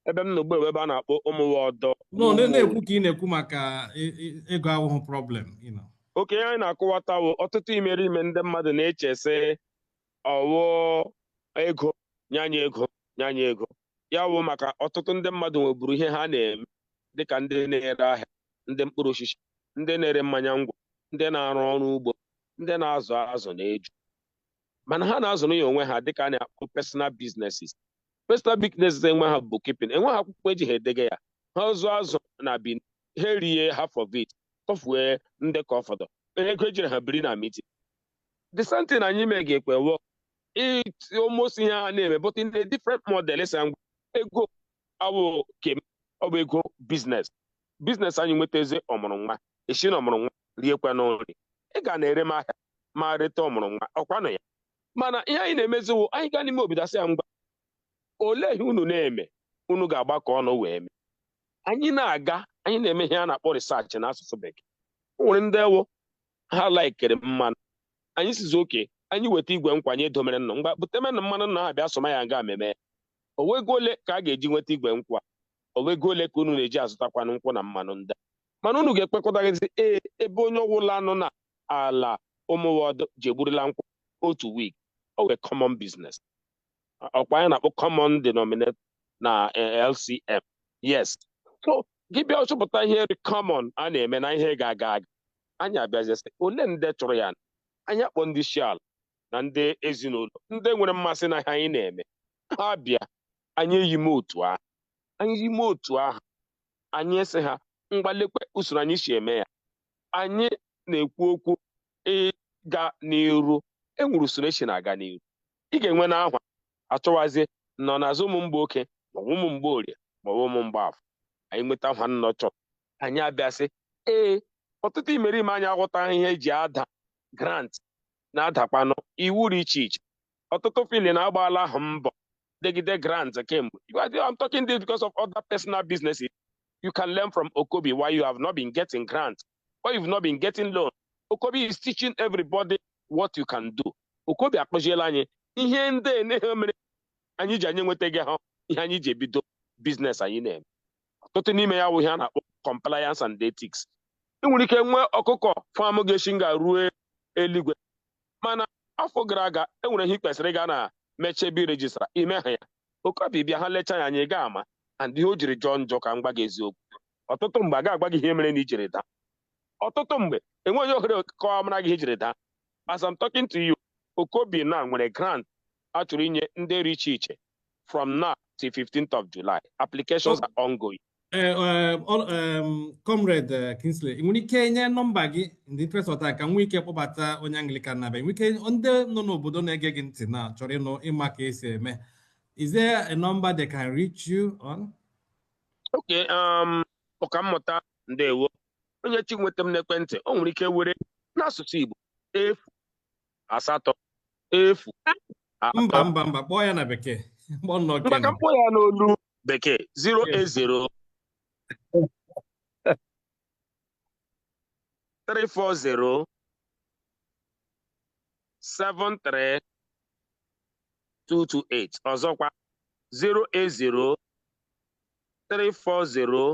Speaker 7: ebe m nọgbu ebe a na-akpọ ụmụwodo.
Speaker 1: No, na-ekwu ka ị na-ekwu maka ego ahụhụ problem, you know.
Speaker 7: Oke, anyị na-akọwatawo ọtụtụ imerime ndị mmadụ na-eche sị ọwụ ego nyanye ego nyanye ego. Ya wụ maka ọtụtụ ndị mmadụ nweburu ihe ha na-eme dịka ndị na-ere ahịa, ndị mkpụrụ osisi, ndị na-ere mmanya ngwọ, ndị na-arụ ọrụ ugbo, ndị na-azụ azụ na eju. Mana ha na-azụrụ ya onwe ha dịka a na-akpọ personal businesses. Personal businesses enwe ha bookkeeping, enwe ha akwụkwọ eji ha edege ya. Ha zụọ azụ na bin, ha rie half of it, tọfuo ndị ka ọfọdụ. Ego ejiri ha biri na meeting. The same thing anyị mee ga-ekwe wọ almost ihe ha na-eme, but in a different model. Ego awụ kem ọ bụ ego business anyị nwetazi ọmụrụ nwa, esi na ọmụrụ nwa riekwa n'nri. Ị ga na-ere m ahịa ma reta ọmụrụ nwa ọkwanụ ya. Mana ihe anyị na-emeziwo, anyị gaa n'ime obodo asị ya ngwa, olee ihe unu na-eme unu ga-agbakọ ọnụ wee mee. Anyị na-aga, anyị na-eme ihe a na-akpọ research n'asụsụ Bekee. O nwere ndị ewo ha laikere mmanụ, anyị sizi oke anyị weta igwe nkwanye domere nnụ mgba butemenụ mmanụ na ha bịa soma ya nga mmemme. Owego ole ka a ga-eji nweta igwe nkwa, owego ole ka unu na-eji azụtakwanụ nkwụ na mmanụ ndị. Mana unu ga-ekpekọtaghịzi ebe onye ọwụla anụ na ala ụmụwodo ji egburula nkwụ otu week. O wee common business. Ọkwa anyị na-akpọ common denominator na LCM. Yes. So gị bịa chọpụta ihe common a na-eme na ihe ga-aga aga. Anyị abịaziesị ole ndị chọrọ ya. Anyị akpọ ndị isi ala na ndị ezinụlọ ndị nwere mmasị na ihe anyị na-eme. Ha bịa, anyị eyime otu ahụ. Anyị yime otu ahụ, anyị esi ha mgbalekwe usoro anyị si eme ya. Anyị na-ekwu okwu ịga n'iru. Enwere usoro esi na-aga n'iru. Ị ga-enwe n'ahwa achọwazi nọ n'azụ ụmụ mgbe oke ma ụmụ mgbe orie ma ụmụ mgbe afọ. Anyị nweta ha nnọọ chọrọ. Anyị abịasị ọtụtụ imerime anyị aghọta ihe eji ada grant na-adakwanụ iwu dị iche iche. Ọtụtụ fili na-agbaala ahụ mbọ degide grant kemgbe. I'm talking this because of other personal businesses. You can learn from OKOBI why you have not been getting grants, why you've not been getting loans. OKOBI is teaching everybody what you can do. OKOBI akpọziela anyị ihe ndị na-ihe mere anyị ji anyị nwetaghị ha ihe anyị ji ebido business anyị na-eme. Ọtụtụ n'ime ya bụ ihe a na-akpọ compliance and ethics. Ị nwere ike nwee ọkụkọ fam ga-esi nga ruo eluigwe, mana afọ gara aga enwere ihe kwesịrị ga na mechebi rejistra ime ha ya. OKOBI bịa ha lecha ya anyị ga ama and ihe o jiri jọọ njọ ka m gwa gị eziokwu. Ọtụtụ mgbe a ga-agwa gị ihe mere na ijiri daa. Ọtụtụ mgbe enweghị ohere kọwa mara gị ijiri daa. As I'm talking to you, OKOBI na nwere grant a chọrọ inye ndị dị iche iche from now till 15th of July. Applications are ongoing.
Speaker 1: Comrade Kingsley, ị nwere ike nye nọmba gị ndị interest ọta ka nwee ike kpọbata onye Anglican na be nwee ike ndị nọ n'obodo na-ege gị ntị na chọrọ ịnụ ịma ka esi eme. Is there a number they can reach you on?
Speaker 7: Okay, ọkammụta ndewo. Onye chi nweta m n'ekwentị, o nwere ike were n'asụsụ Igbo 080
Speaker 1: Mba, kpọọ ya na Bekee.
Speaker 7: Maka mkpọ ya n'olu Bekee 080 340 73228. Ọzọkwa 080 340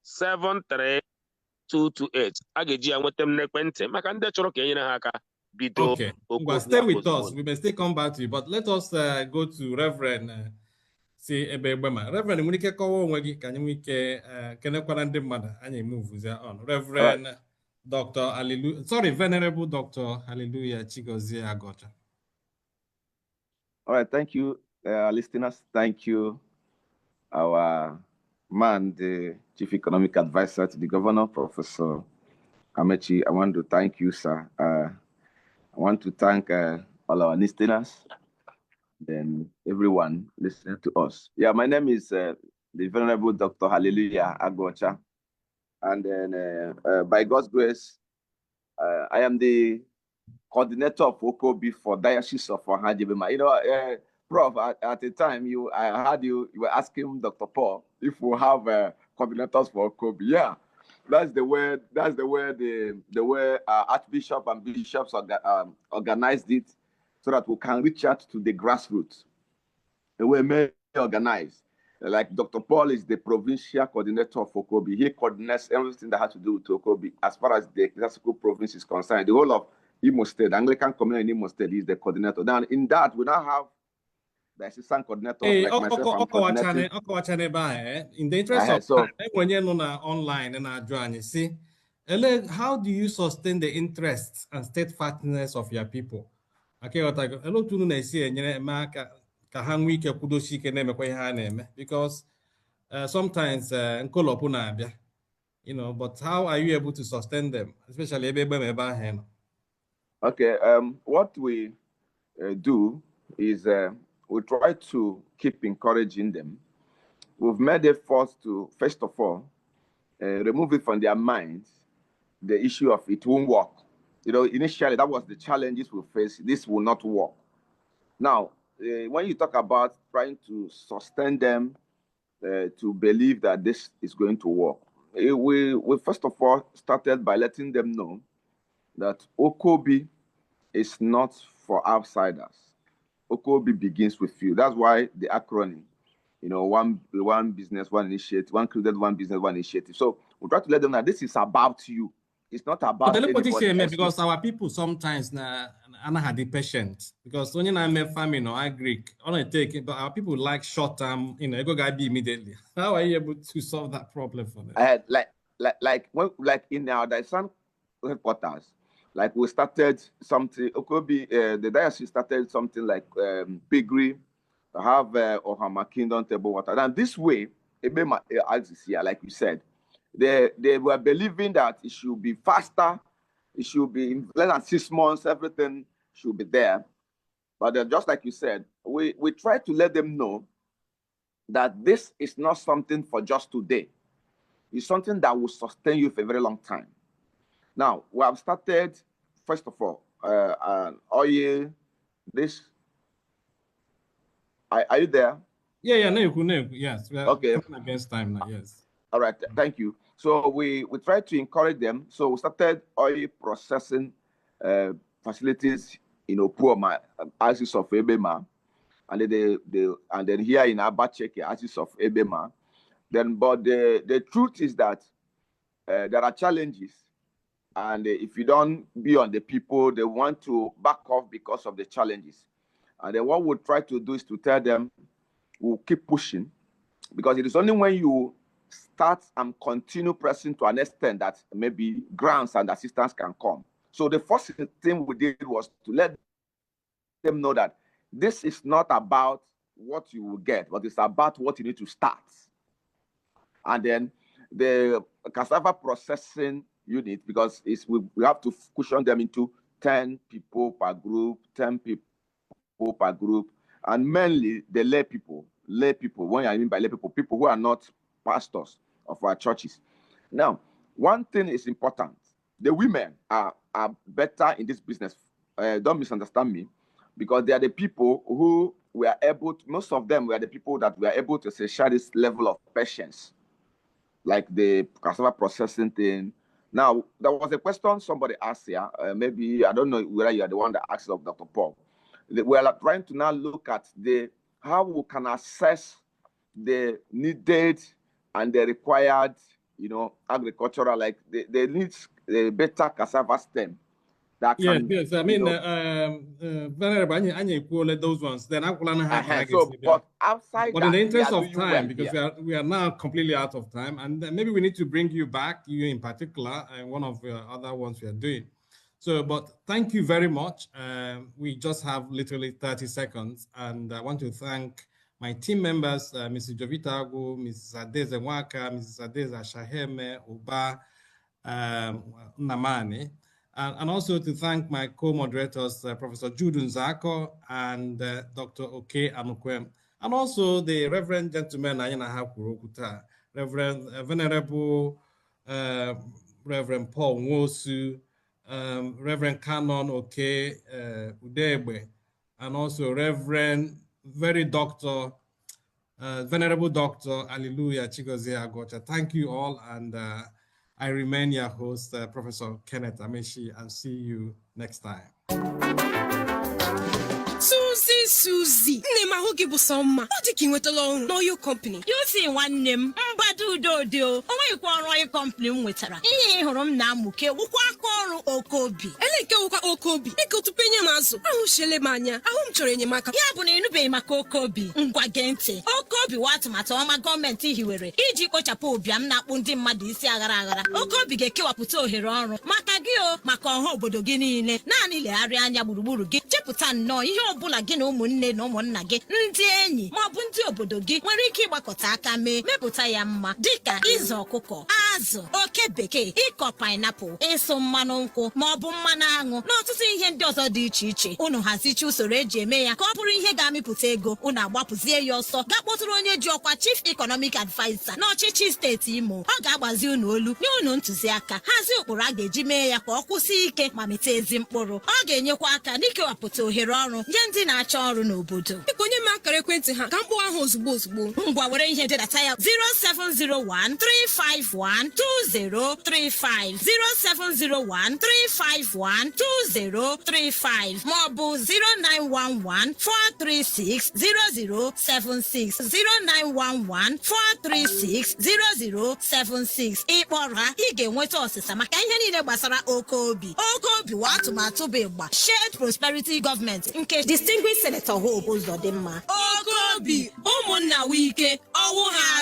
Speaker 7: 73228. A ga-eji ya nweta m n'ekwentị maka ndị chọrọ ka e nyere ha aka bido.
Speaker 1: Okay, well, stay with us. We may still come back to you, but let us go to Reverend Ebegbema. Reverend, nwere ike kọwa onwe gị ka anyị nwee ike kenekwara ndị mmadụ anyị move on. Reverend Dr. Hallelujah, sorry, Venerable Dr. Hallelujah Chigozie Agocha.
Speaker 8: All right, thank you, listeners. Thank you, our man, the Chief Economic Advisor to the Governor, Professor Amechi. I want to thank you, sir. I want to thank all our listeners and everyone listening to us. Yeah, my name is the Venerable Dr. Hallelujah Agocha. And then by God's grace, I am the coordinator of OKOBI for Diocese of Ohajibima. You know, Prof, at the time I heard you were asking Dr. Paul if we have coordinators for OKOBI. Yeah, that's the way Archbishop and bishops organized it so that we can reach out to the grassroots. And we may organize. Like Dr. Paul is the provincial coordinator of OKOBI. He coordinates everything that has to do with OKOBI as far as the Ecclesiastical province is concerned. The whole of Imo State, the Anglican community in Imo State, is the coordinator. Now, in that, we now have the assistant coordinators like myself. I'm coordinating.
Speaker 1: In the interest of
Speaker 8: So,
Speaker 1: time, when you're online and joining, see, how do you sustain the interests and steadfastness of your people? Okay, because sometimes you know, but how are you able to sustain them, especially
Speaker 8: okay, what we do is we try to keep encouraging them. We've made efforts to, first of all, remove it from their minds, the issue of it won't work. You know, initially that was the challenges we faced. This will not work. Now, when you talk about trying to sustain them to believe that this is going to work, we first of all started by letting them know that OKOBI is not for outsiders. OKOBI begins with you. That's why the acronym, you know, one business, one initiative, one created, one business, one initiative. So we try to let them know this is about you. It's not about anybody else.
Speaker 1: Because our people sometimes had the patience. Because when I'm farming or agri, only take, but our people like short term, you know, it go be immediately. How are you able to solve that problem for them?
Speaker 8: Like in our Daisan headquarters, like we started something. OKOBI, the diocese started something like piggery, have Ohama Kingdom table water. And this way, like you said, they were believing that it should be faster, it should be in less than 6 months, everything should be there. But just like you said, we try to let them know that this is not something for just today. It's something that will sustain you for a very long time. Now, we have started, first of all, oil, this. Are you there?
Speaker 1: Yeah, no, yes. We are
Speaker 8: okay.
Speaker 1: Against time now, yes.
Speaker 8: All right, thank you. So we try to encourage them. So we started oil processing facilities in Opuoma, axis of Ebema, and then here in Abacheke, axis of Ebema. Then, but the truth is that there are challenges, and if you don't be on the people, they want to back off because of the challenges. And then what we'll try to do is to tell them we'll keep pushing, because it is only when you start and continue pressing to an extent that maybe grants and assistance can come. So the first thing we did was to let them know that this is not about what you will get, but it's about what you need to start. And then the cassava processing unit, because we have to cushion them into 10 people per group, 10 people per group, and mainly the lay people. When I mean by lay people who are not pastors of our churches. Now, one thing is important. The women are better in this business. Don't misunderstand me, because they are the people who were able to, most of them were the people that were able to share this level of patience, like the cassava processing thing. Now, there was a question somebody asked here. Maybe, I don't know whether you are the one that asked of Dr. Paul. We are trying to now look at how we can assess the needed and the required, you know, agricultural, like they need a better cassava stem. That can,
Speaker 1: yes. I mean, those ones. Then
Speaker 8: but outside.
Speaker 1: But in the interest of time, because we are now completely out of time, and maybe we need to bring you back, you in particular, and one of the other ones we are doing. So, but thank you very much. We just have literally 30 seconds, and I want to thank my team members, Mrs. Jovita Agu, Mrs. Adeze Nwaka, Mrs. Adeze Shaheme, Uba, Namani, and also to thank my co-moderators, Professor Judun Zako and Dr. Oke Anukwem, and also the Reverend gentleman, Reverend Venerable Reverend Paul Nwosu, Reverend Canon Oke Udegbe, and also Reverend Venerable Dr. Alleluia Chigozie Agocha. Thank you all, and I remain your host, Professor Kenneth Amechi, and see you next time.
Speaker 4: Susie Susie, nne m ahụ gị bụ sọ mma. Ọ dị ka ị nwetala ọrụ n'oil company.
Speaker 9: Yusi nwanne m mgbado udo dị o. O nweghịkwa ọrụ oil company m nwetara. Ihe ị hụrụ m na-amụke wụkwa aka ọrụ OKOBI.
Speaker 4: Eleke wụkwa OKOBI. Dịka otu penye m azụ. Ahụ shele m anya. Ahụ m chọrọ enyemaka.
Speaker 9: Ya bụ na ịnụbeghị maka OKOBI. Ngwa gee ntị. OKOBI wa atụmatụ ọma gọọmenti hiwere iji kpochapụ ụbịam na-akpụ ndị mmadụ isi aghara aghara. OKOBI ga-ekewapụta ohere ọrụ maka gị o, maka ọha obodo gị niile. Naanị legharịa anya gburugburu gị. Chepụta nnọọ ihe ọbụla gị na ụmụnne na ụmụnna gị, ndị enyi ma ọ bụ ndị obodo gị nwere ike ịgbakọta aka mepụta ya mma, dịka ịzụ ọkụkọ, azụ, oke bekee, ịkọ painapụl, ịsụ mmanụ nkwụ ma ọ bụ mmanụ aṅụ na ọtụtụ ihe ndị ọzọ dị iche iche. Unu hazichi usoro eji eme ya ka ọ bụrụ ihe ga-amịpụta ego. Unu agbapụzie ya ọsọ gaa kpọtụrụ onye ji ọkwa Chief Economic Advisor n'ọchịchị steeti Imo. Ọ ga-agbazi unu olu nye unu ntụziaka, hazie ụkpụrụ a ga-eji mee ya ka ọ kwụsị ike ma mịta ezi mkpụrụ. Ọ ga-enyekwa aka n'ikewapụta ohere ọrụ nye ndị na-achọ ọrụ n'obodo.
Speaker 4: Biko onye m akara ekwentị ha ka mkpụ ahụ ozugbo.
Speaker 9: Ngwa were ihe dedata ya 07013512035 07013512035 maọbụ 09114360076 09114360076. Ịkpọrọ ha ị ga-enweta ọsịsa maka ihe niile gbasara OKOBI. OKOBI wa atụmatụ bụ ịgba Shared Prosperity Government nke Distinguished Senator Hope Uzodimma. OKOBI ụmụnna wike ọwụ ha